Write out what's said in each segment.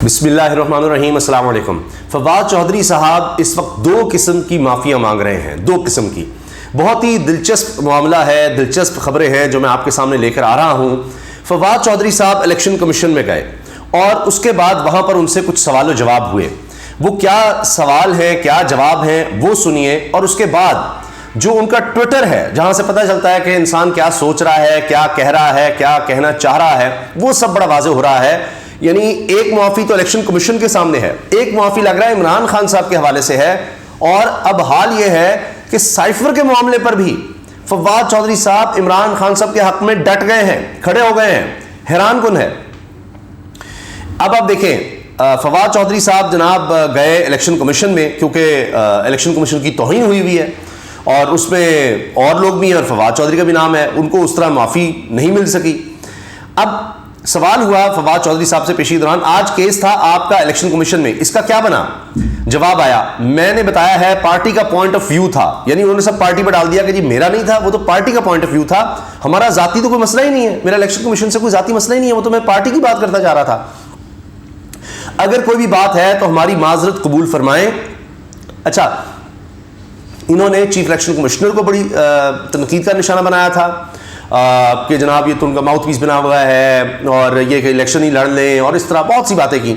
बिस्मिल्लाहिर्रहमानिर्रहीम, अस्सलाम वालेकुम। फवाद चौधरी साहब इस वक्त दो किस्म की माफ़िया मांग रहे हैं, दो किस्म की। बहुत ही दिलचस्प मामला है, दिलचस्प खबरें हैं जो मैं आपके सामने लेकर आ रहा हूँ। फवाद चौधरी साहब इलेक्शन कमीशन में गए और उसके बाद वहाँ पर उनसे कुछ सवाल जवाब हुए। वो क्या सवाल है, क्या जवाब है, वो सुनिए। और उसके बाद जो उनका ट्विटर है, जहाँ से पता चलता है कि इंसान क्या सोच रहा है, क्या कह रहा है, क्या कहना चाह रहा है, वो सब बड़ा वाज़ेह हो रहा है। यानी एक मुआफ़ी तो इलेक्शन कमीशन के सामने है, एक मुआफ़ी लग रहा है इमरान खान साहब के हवाले से है। और अब हाल ये है कि साइफर के मामले पर भी फवाद चौधरी साहब इमरान खान साहब के हक में डट गए हैं, खड़े हो गए हैं। हैरान कुन है। अब आप देखें, फवाद चौधरी साहब जनाब गए इलेक्शन कमीशन में, क्योंकि इलेक्शन कमीशन की तौहीन हुई हुई है और उसमें और लोग भी हैं और फवाद चौधरी का भी नाम है। उनको उस तरह माफ़ी नहीं मिल सकी। अब सवाल हुआ फवाद चौधरी साहब से पेशी दौरान, आज केस था आपका इलेक्शन कमीशन में, इसका क्या बना? जवाब आया, मैंने बताया है पार्टी का पॉइंट ऑफ व्यू था। यानी उन्होंने सब पार्टी पर डाल दिया कि जी मेरा नहीं था, वो तो पार्टी का पॉइंट ऑफ व्यू था। हमारा जाती तो कोई मसला ही नहीं है, मेरा इलेक्शन कमीशन से कोई जाती मसला ही नहीं है, वो तो मैं पार्टी की बात करता जा रहा था। अगर कोई भी बात है तो हमारी माजरत कबूल फरमाएं। अच्छा, इन्होंने चीफ इलेक्शन कमिश्नर को बड़ी तनकीद का निशाना बनाया था कि जनाब ये तो उनका माउथ पीस बना हुआ है और ये कि इलेक्शन ही लड़ लें, और इस तरह बहुत सी बातें की।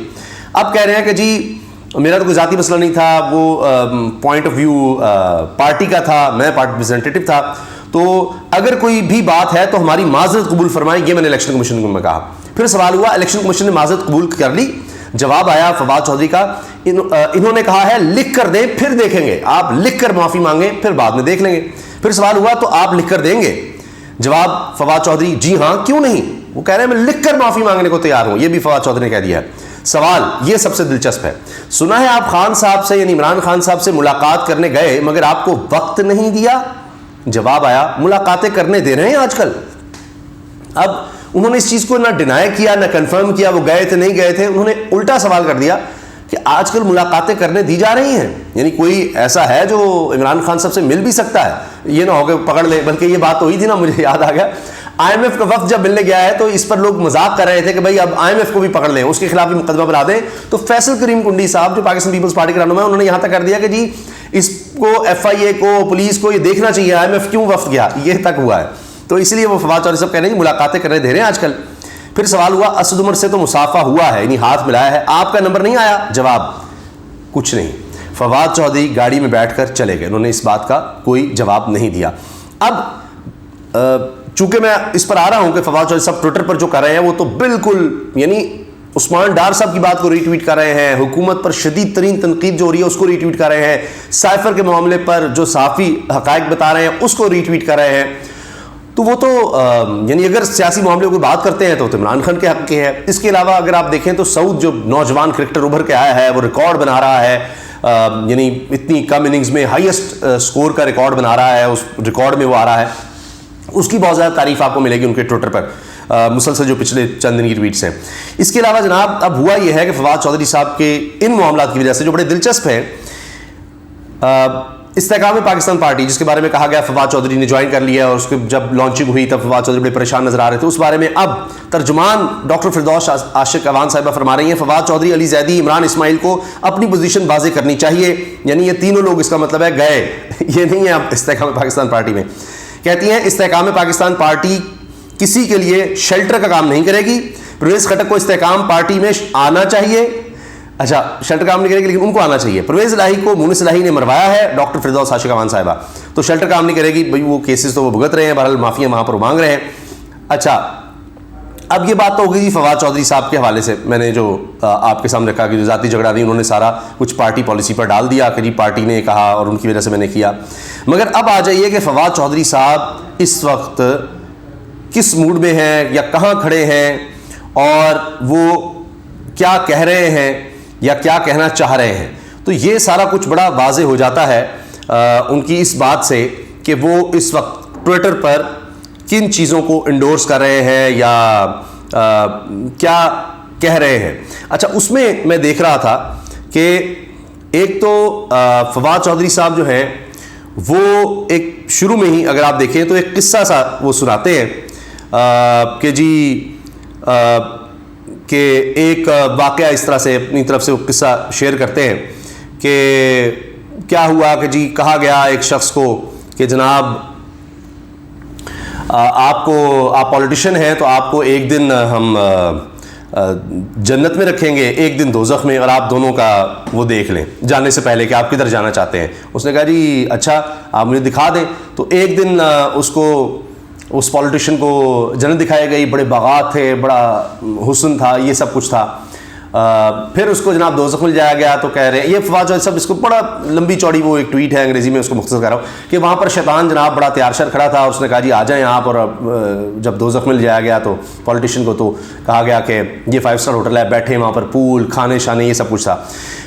अब कह रहे हैं कि जी मेरा तो कोई ज़ाती मसला नहीं था, वो पॉइंट ऑफ व्यू पार्टी का था, मैं पार्टी रिप्रेजेंटेटिव था। तो अगर कोई भी बात है तो हमारी माजरत कबूल फरमाएं, ये मैंने इलेक्शन कमीशन में कहा। फिर सवाल हुआ, इलेक्शन कमीशन ने माजरत कबूल कर ली। जवाब आया फवाद चौधरी का, इन्होंने कहा है लिख कर दें फिर देखेंगे। आप लिख कर माफ़ी मांगे फिर बाद में देख लेंगे। फिर सवाल हुआ, तो आप लिख कर देंगे? जवाब फवाद चौधरी, जी हाँ, क्यों नहीं। वो कह रहे हैं मैं लिख कर माफ़ी मांगने को तैयार हूं। ये भी फवाद चौधरी ने कह दिया है। सवाल ये सबसे दिलचस्प है, सुना है आप खान साहब से यानी इमरान खान साहब से मुलाकात करने गए मगर आपको वक्त नहीं दिया। जवाब आया, मुलाकातें करने दे रहे हैं आजकल। अब उन्होंने इस चीज़ को ना डिनाई किया ना कंफर्म किया, वो गए थे नहीं गए थे। उन्होंने उल्टा सवाल कर दिया कि आजकल मुलाकातें करने दी जा रही हैं। यानी कोई ऐसा है जो इमरान खान साहब से मिल भी सकता है, ये ना हो कि पकड़ ले। बल्कि ये बात तो हुई थी ना, मुझे याद आ गया, IMF का वक्त जब मिलने गया है तो इस पर लोग मजाक कर रहे थे कि भाई अब IMF को भी पकड़ लें, उसके खिलाफ भी मुकदमा बना दें। तो फैसल करीम कुंडी साहब जो पाकिस्तान पीपल्स पार्टी के रहनुमा है, उन्होंने यहाँ तक कर दिया कि जी इसको FIA को, पुलिस को ये देखना चाहिए IMF क्यों वक्त गया, ये तक हुआ है। तो इसलिए वो फवाद चौधरी साहब कह रहे हैं मुलाकातें करने दे रहे हैं आजकल। फिर सवाल हुआ, असद उमर से तो मुसाफा हुआ है यानी हाथ मिलाया है, आपका नंबर नहीं आया? जवाब कुछ नहीं। फवाद चौधरी गाड़ी में बैठकर चले गए, उन्होंने इस बात का कोई जवाब नहीं दिया। अब चूंकि मैं इस पर आ रहा हूं कि फवाद चौधरी साहब ट्विटर पर जो कर रहे हैं वो तो बिल्कुल यानी उस्मान डार साहब की बात को रीट्वीट कर रहे हैं, हुकूमत पर शदीद तरीन तनकीद जो हो रही है उसको रीट्वीट कर रहे हैं, साइफर के मामले पर जो साफ़ी हकायक बता रहे हैं उसको रीट्वीट कर रहे हैं। तो वो तो यानी अगर सियासी मामले की बात करते हैं तो इमरान खान के हक के है। इसके अलावा अगर आप देखें तो सऊद जो नौजवान क्रिकेटर उभर के आया है वो रिकॉर्ड बना रहा है, यानी इतनी कम इनिंग्स में हाईएस्ट स्कोर का रिकॉर्ड बना रहा है, उस रिकॉर्ड में वो आ रहा है। उसकी बहुत ज़्यादा तारीफ आपको मिलेगी उनके ट्विटर पर मुसलसल जो पिछले चंद दिन की ट्वीट्स हैं। इसके अलावा जनाब अब हुआ यह है कि फवाद चौधरी साहब के इन मामलों की वजह से जो बड़े दिलचस्प है, इस्तेकाम पाकिस्तान पार्टी जिसके बारे में कहा गया फवाद चौधरी ने ज्वाइन कर लिया और उसके जब लॉन्चिंग हुई तब फवाद चौधरी बड़े परेशान नजर आ रहे थे, उस बारे में अब तर्जुमान डॉक्टर फिरदौस आशिक अवान साहिबा फरमा रही हैं फवाद चौधरी, अली जैदी, इमरान इस्माइल को अपनी पोजीशन वाज़े करनी चाहिए। यानी ये तीनों लोग, इसका मतलब है गए, ये नहीं है अब इस्तेकाम पाकिस्तान पार्टी में। कहती हैं इस्तेकाम पाकिस्तान पार्टी किसी के लिए शेल्टर का काम नहीं करेगी, परवेज खटक को इस्तेकाम पार्टी में आना चाहिए। अच्छा, शेल्टर काम नहीं करेगी लेकिन उनको आना चाहिए। परवेज इलाही को मुनिस इलाही ने मरवाया है, डॉक्टर फिरदौस आशिक अवान साहिबा, तो शेल्टर काम नहीं करेगी भाई, वो केसेस तो वो भुगत रहे हैं, बहरहाल माफिया वहां पर मांग रहे हैं। अच्छा, अब ये बात तो हो गई फवाद चौधरी साहब के हवाले से, मैंने जो आपके सामने रखा कि जो जाती झगड़ा नहीं, उन्होंने सारा कुछ पार्टी पॉलिसी पर डाल दिया कि जी पार्टी ने कहा और उनकी वजह से मैंने किया। मगर अब आ जाइए कि फवाद चौधरी साहब इस वक्त किस मूड में हैं या कहाँ खड़े हैं और वो क्या कह रहे हैं या क्या कहना चाह रहे हैं। तो ये सारा कुछ बड़ा वाज़ेह हो जाता है उनकी इस बात से कि वो इस वक्त ट्विटर पर किन चीज़ों को इंडोर्स कर रहे हैं या क्या कह रहे हैं। अच्छा, उसमें मैं देख रहा था कि एक तो फवाद चौधरी साहब जो हैं वो एक शुरू में ही अगर आप देखें तो एक किस्सा सा वो सुनाते हैं कि जी कि एक वाक़या इस तरह से अपनी तरफ से वो किस्सा शेयर करते हैं कि क्या हुआ कि जी कहा गया एक शख्स को कि जनाब आप पॉलिटिशियन हैं तो आपको एक दिन हम जन्नत में रखेंगे, एक दिन दोज़ख में, और आप दोनों का वो देख लें जाने से पहले कि आप किधर जाना चाहते हैं। उसने कहा जी अच्छा आप मुझे दिखा दें। तो एक दिन उसको उस पॉलिटिशियन को जन्नत दिखाई गई, बड़े बागात थे, बड़ा हुस्न था, ये सब कुछ था। फिर उसको जनाब दोज़ख में जाया गया। तो कह रहे हैं ये फवाद सब, इसको बड़ा लंबी चौड़ी वो एक ट्वीट है अंग्रेजी में, उसको मुख्तसर कर रहा हूँ कि वहाँ पर शैतान जनाब बड़ा तैयार शर खड़ा था। उसने कहा जी आ जाएं आप। और जब दोज़ख में जाया गया तो पॉलिटिशियन को तो कहा गया कि ये 5 स्टार होटल है, बैठे वहाँ पर पूल खाने शाने ये सब कुछ था।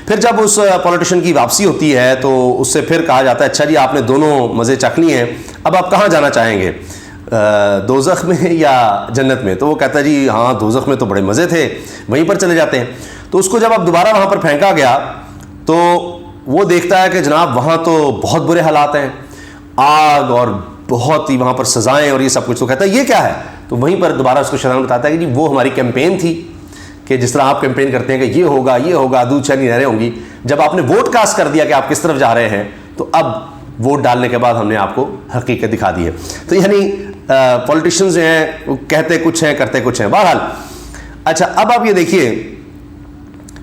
फिर जब उस पॉलिटिशियन की वापसी होती है तो उससे फिर कहा जाता है अच्छा जी आपने दोनों मज़े चख लिए हैं, अब आप कहाँ जाना चाहेंगे, दोज़ख में या जन्नत में? तो वो कहता है जी हाँ दोज़ख में तो बड़े मज़े थे, वहीं पर चले जाते हैं। तो उसको जब अब दोबारा वहाँ पर फेंका गया तो वो देखता है कि जनाब वहाँ तो बहुत बुरे हालात हैं, आग और बहुत ही वहाँ पर सज़ाएं और ये सब कुछ। तो कहता है ये क्या है? तो वहीं पर दोबारा उसको शैतान बताता है कि जी वो हमारी कैंपेन थी कि जिस तरह आप कैंपेन करते हैं कि ये होगा दूध चैनी नहरें होंगी, जब आपने वोट कास्ट कर दिया कि आप किस तरफ जा रहे हैं तो अब वोट डालने के बाद हमने आपको हकीकत दिखा दी है। तो यानी पॉलिटिशियंस जो हैं वो कहते कुछ हैं करते कुछ हैं। बहरहाल अच्छा अब आप ये देखिए,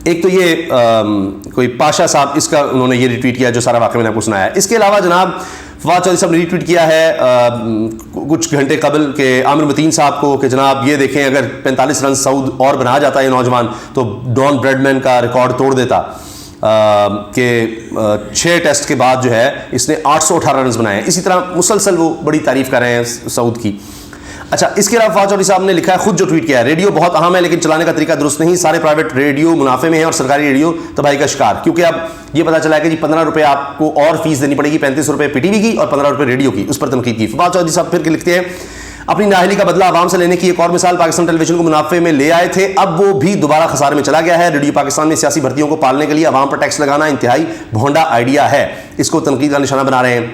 एक तो ये कोई पाशा साहब इसका उन्होंने ये रिट्वीट किया जो सारा वाक़या मैंने आपको सुनाया है। इसके अलावा जनाब फवाद चौधरी साहब ने रिट्वीट किया है कुछ घंटे कबल के आमिर मतीन साहब को कि जनाब ये देखें अगर 45 रन सऊद और बना जाता है नौजवान तो डॉन ब्रैडमैन का रिकॉर्ड तोड़ देता कि 6 टेस्ट के बाद जो है इसने 818 रन बनाए हैं। इसी तरह मुसलसल वो बड़ी तारीफ कर रहे हैं सऊद की। अच्छा इसके अलावा फवाद चौधरी साहब ने लिखा है, खुद जो ट्वीट किया है, रेडियो बहुत अहम है लेकिन चलाने का तरीका दुरुस्त नहीं, सारे प्राइवेट रेडियो मुनाफे में है और सरकारी रेडियो तबाही का शिकार, क्योंकि अब ये पता चला है कि जी 15 रुपये आपको और फीस देनी पड़ेगी, 35 रुपये पीटीवी की और 15 रुपये रेडियो की। उस पर तनकीद की फवाद चौधरी साहब फिर लिखते हैं अपनी नाअहली का बदला आवाम से लेने की एक और मिसाल, पाकिस्तान टेलीविजन को मुनाफे में ले आए थे, अब वो भी दोबारा खसारे में चला गया है। रेडियो पाकिस्तान में सियासी भर्तियों को पालने के लिए आवाम पर टैक्स लगाना इंतहाई भोंडा आइडिया है, इसको तनकीद का निशाना बना रहे हैं।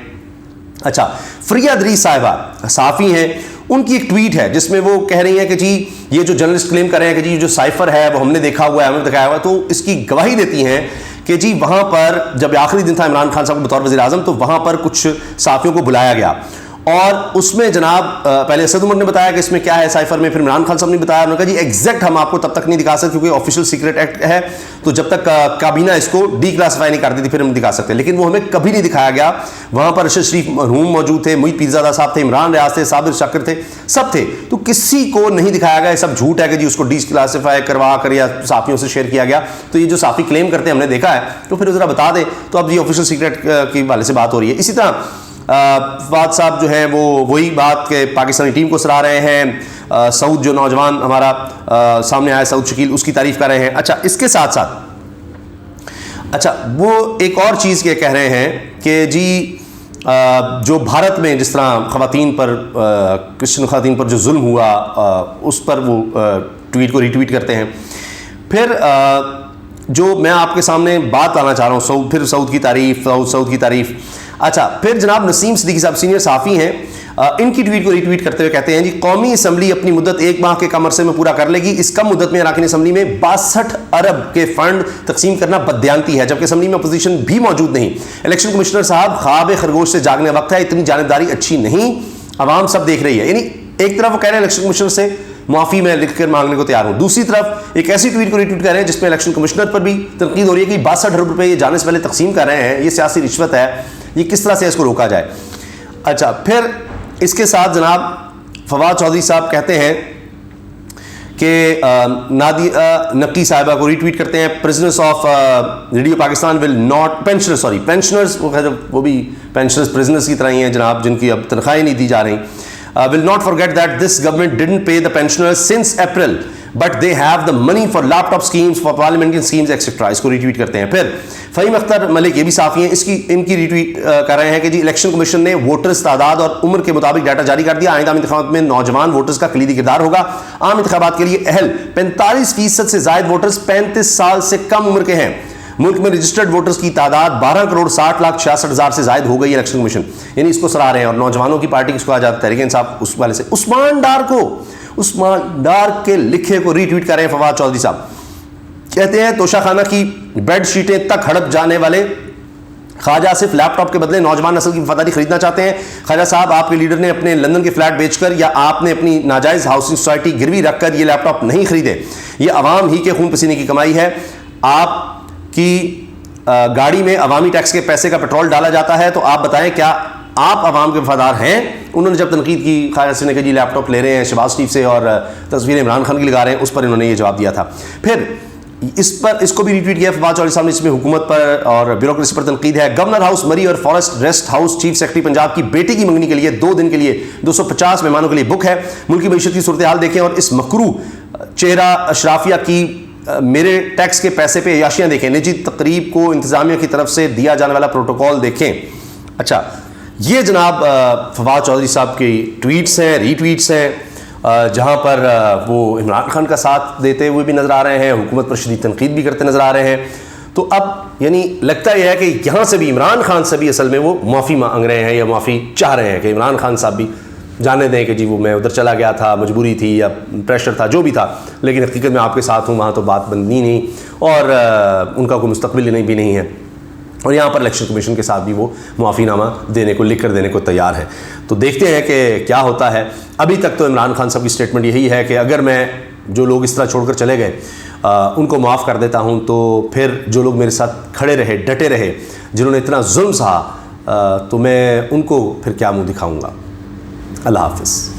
अच्छा फ्रिया दरीस साहिबा साफ़ी हैं, उनकी एक ट्वीट है जिसमें वो कह रही हैं कि जी ये जो जर्नलिस्ट क्लेम कर रहे हैं कि जी जो साइफर है वो हमने देखा हुआ है, हमें दिखाया हुआ है, तो इसकी गवाही देती हैं कि जी वहाँ पर जब आखिरी दिन था इमरान खान साहब बतौर वज़ीर आज़म तो वहाँ पर कुछ साफ़ियों को बुलाया गया और उसमें जनाब पहले असद उमर ने बताया कि इसमें क्या है साइफर में, फिर इमरान खान साहब ने बताया, उन्होंने कहा जी एग्जैक्ट हम आपको तब तक नहीं दिखा सकते क्योंकि ऑफिशियल सीक्रेट एक्ट है, तो जब तक काबीना इसको डी क्लासीफाई नहीं कर देती फिर हम दिखा सकते, लेकिन वो हमें कभी नहीं दिखाया गया। वहाँ पर अरशद शरीफ मरहूम मौजूद थे, मुईद पीरज़ादा साहब थे, इमरान रियाज थे, साबिर शाकिर थे, सब थे, तो किसी को नहीं दिखाया गया। सब झूठ है कि जी उसको डी क्लासीफाई करवा कर या साफ़ियों से शेयर किया गया। तो ये जो साफ़ी क्लेम करते हैं हमने देखा है तो फिर ज़रा बता दें। तो अब ये ऑफिशियल सीक्रेट की वाले से बात हो रही है। इसी तरह फवाद साहब जो हैं वो वही बात के पाकिस्तानी टीम को सराह रहे हैं। सऊद जो नौजवान हमारा सामने आया सऊद शकील, उसकी तारीफ कर रहे हैं। अच्छा इसके साथ साथ अच्छा वो एक और चीज़ ये कह रहे हैं कि जी जो भारत में जिस तरह ख़वातीन पर क्रिश्चियन ख़वातीन पर जो जुल्म हुआ उस पर वो ट्वीट को रीट्वीट करते हैं। फिर जो मैं आपके सामने बात लाना चाह रहा हूँ फिर सऊद की तारीफ, सऊद की तारीफ। अच्छा फिर जनाब नसीम सिद्दीकी साहब सीनियर साफ़ी हैं, इनकी ट्वीट को रीट्वीट करते हुए कहते हैं जी कौमी असम्बली अपनी मुद्दत 1 माह के कम अरसे में पूरा कर लेगी, इस कम मुद्दत में अरकान असम्बली में 62 अरब के फंड तकसीम करना बददियानती है जबकि असम्बली में अपोजिशन भी मौजूद नहीं। इलेक्शन कमिश्नर साहब ख्वाब खरगोश से जागने वक्त है, इतनी जानिबदारी अच्छी नहीं, आवाम सब देख रही है। यानी एक तरफ वो कह रहे हैं इलेक्शन कमिश्नर से माफ़ी मैं लिख कर मांगने को तैयार हूँ, दूसरी तरफ एक ऐसी ट्वीट को रीट्वीट कर रहे हैं जिसमें इलेक्शन कमिश्नर पर भी तनकीद हो रही है कि 62 अरब रुपये ये जाने से पहले तकसीम कर रहे हैं, ये सियासी रिश्वत है, ये किस तरह से इसको रोका जाए। अच्छा फिर इसके साथ जनाब फवाद चौधरी साहब कहते हैं कि नादिया नक्की साहिबा को रीट्वीट करते हैं, prisoners of radio Pakistan will not pensioners वो भी पेंशनर्स प्रिजनर्स की तरह ही हैं जनाब, जिनकी अब तनख्वाहें नहीं दी जा रही। will not forget that this government didn't pay the pensioners since April, but they have the money for laptop schemes, for parliamentary schemes, etc. इसको रीट्वीट करते हैं। फिर फ़हीम अख्तर मलिक ये भी साफ़ी हैं, इनकी रीट्वीट कर रहे हैं कि जी इलेक्शन कमीशन ने वोटर्स तादाद और उम्र के मुताबिक डाटा जारी कर दिया, आइंदा इंतखाबात में नौजवान वोटर्स का कलीदी किरदार होगा। आम इंतखाबात के लिए अहल 45% से ज़ायद वोटर्स 35 साल से कम उम्र के हैं। मुल्क में रजिस्टर्ड वोटर्स की तादाद 12,60,66,000 से जायद हो गई। इलेक्शन कमीशन यानी इसको सराह रहे हैं और नौजवानों की पार्टी किसको आ जाता है तहरीक इंसाफ उस वाले से। उस्मान डार को उस मालदार के लिखे को रीट्वीट कर रहे हैं फवाद चौधरी साहब। कहते हैं तोशाखाना की बेड शीटें तक हड़प जाने वाले ख्वाजा सिर्फ लैपटॉप के बदले नौजवान नस्ल की वफादारी खरीदना चाहते हैं। ख्वाजा साहब, आपके लीडर ने अपने लंदन के फ्लैट बेचकर या आपने अपनी नाजायज हाउसिंग सोसाइटी गिरवी रखकर ये लैपटॉप नहीं खरीदे। ये अवाम ही के खून पसीने की कमाई है। आपकी गाड़ी में अवामी टैक्स के पैसे का पेट्रोल डाला जाता है, तो आप बताएं क्या आप अवाम के वफादार हैं? उन्होंने जब तनकीद की ख्वाजा सिंह ने कहा जी लैपटॉप ले रहे हैं शहबाज शरीफ से और तस्वीर इमरान खान की लगा रहे हैं, उस पर इन्होंने ये जवाब दिया था। फिर इस पर इसको भी रिट्वीट किया फवाद चौधरी साहब ने, इसमें हुकूमत पर और ब्यूरोक्रेसी पर तनकीद है। गवर्नर हाउस मरी और forest rest house chief secretary Punjab की बेटी की मंगनी के लिए 2 दिन के लिए 250 मेहमानों के लिए बुक है। मुल्क की मईशत की सूरत हाल देखें और इस मकरू चेहरा अशराफिया की मेरे टैक्स के पैसे पे अयाशियां देखें। निजी तकरीब को इंतजामिया की तरफ से दिया जाने वाला प्रोटोकॉल देखें। अच्छा, ये जनाब फवाद चौधरी साहब की ट्वीट्स हैं, रीट्वीट्स हैं, जहाँ पर वो इमरान खान का साथ देते हुए भी नज़र आ रहे हैं, हुकूमत पर शदीद तनकीद भी करते नज़र आ रहे हैं। तो अब यानी लगता यह है कि यहाँ से भी इमरान खान से भी असल में वो माफ़ी मांग रहे हैं या माफ़ी चाह रहे हैं कि इमरान खान साहब भी जाने दें कि जी वो मैं उधर चला गया था, मजबूरी थी या प्रेशर था, जो भी था, लेकिन हकीकत में आपके साथ हूँ, वहाँ तो बात बननी नहीं और उनका कोई मुस्तकबिल नहीं भी नहीं है। और यहाँ पर इलेक्शन कमीशन के साथ भी वो माफ़ीनामा देने को, लिख कर देने को तैयार है। तो देखते हैं कि क्या होता है। अभी तक तो इमरान खान साहब की स्टेटमेंट यही है कि अगर मैं जो लोग इस तरह छोड़कर चले गए उनको माफ़ कर देता हूँ, तो फिर जो लोग मेरे साथ खड़े रहे, डटे रहे, जिन्होंने इतना जुल्म सहा, तो मैं उनको फिर क्या मुँह दिखाऊँगा। अल्लाह हाफ़िज़।